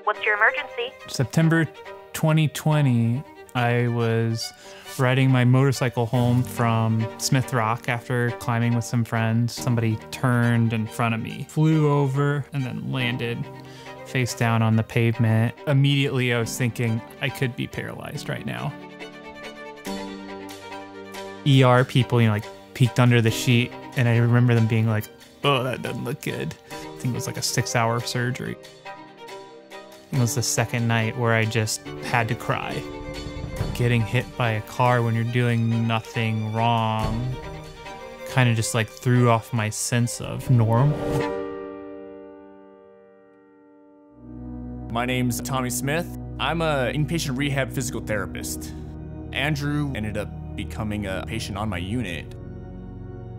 What's your emergency? September 2020, I was riding my motorcycle home from Smith Rock after climbing with some friends. Somebody turned in front of me, flew over, and then landed face down on the pavement. Immediately, I was thinking I could be paralyzed right now. ER people, like peeked under the sheet, and I remember them being like, "Oh, that doesn't look good." I think it was like a 6-hour surgery. It was the second night where I just had to cry. Getting hit by a car when you're doing nothing wrong kind of just like threw off my sense of normal. My name's Tommy Smith. I'm an inpatient rehab physical therapist. Andrew ended up becoming a patient on my unit.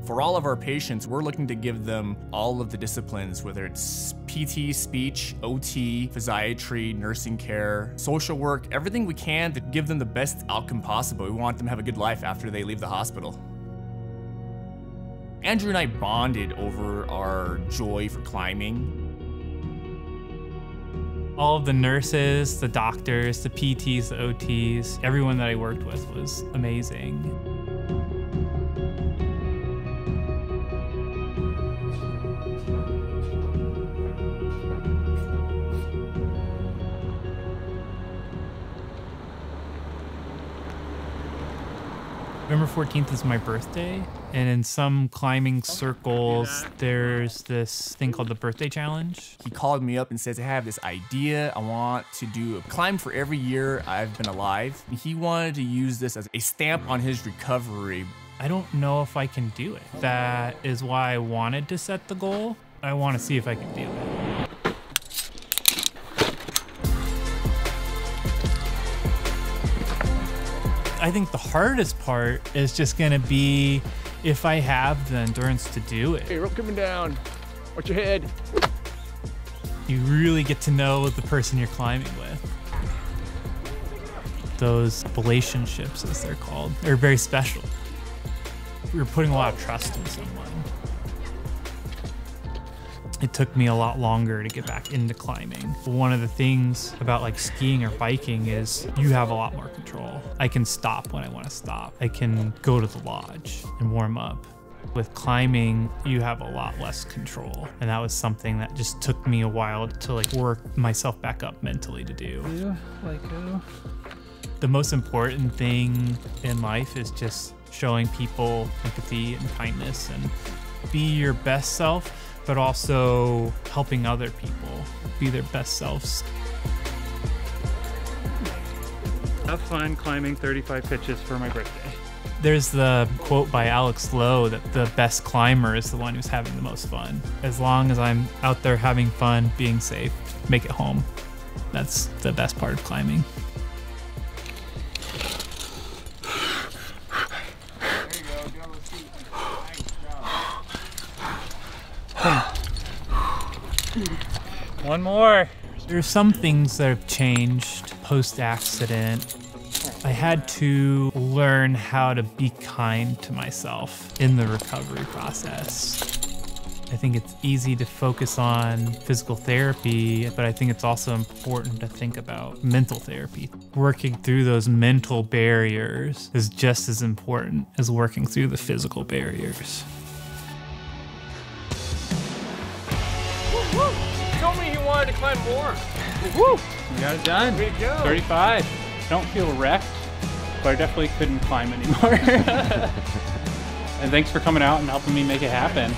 For all of our patients, we're looking to give them all of the disciplines, whether it's PT, speech, OT, physiatry, nursing care, social work, everything we can to give them the best outcome possible. We want them to have a good life after they leave the hospital. Andrew and I bonded over our joy for climbing. All of the nurses, the doctors, the PTs, the OTs, everyone that I worked with was amazing. November 14th is my birthday, and in some climbing circles, there's this thing called the birthday challenge. He called me up and says, I have this idea. I want to do a climb for every year I've been alive. He wanted to use this as a stamp on his recovery. I don't know if I can do it. That is why I wanted to set the goal. I want to see if I can do it. I think the hardest part is just gonna be if I have the endurance to do it. Hey, rope coming down. Watch your head. You really get to know the person you're climbing with. Those relationships, as they're called, are very special. You're putting a lot of trust in someone. It took me a lot longer to get back into climbing. One of the things about like skiing or biking is you have a lot more control. I can stop when I want to stop. I can go to the lodge and warm up. With climbing, you have a lot less control. And that was something that just took me a while to like work myself back up mentally to do. The most important thing in life is just showing people empathy and kindness and be your best self, but also helping other people be their best selves. Have fun climbing 35 pitches for my birthday. There's the quote by Alex Lowe that the best climber is the one who's having the most fun. As long as I'm out there having fun, being safe, make it home. That's the best part of climbing. One more. There's some things that have changed post-accident. I had to learn how to be kind to myself in the recovery process. I think it's easy to focus on physical therapy, but I think it's also important to think about mental therapy. Working through those mental barriers is just as important as working through the physical barriers. Told me he wanted to climb more. Woo! We got it done. Way to go. 35. Don't feel wrecked, but I definitely couldn't climb anymore. And thanks for coming out and helping me make it happen.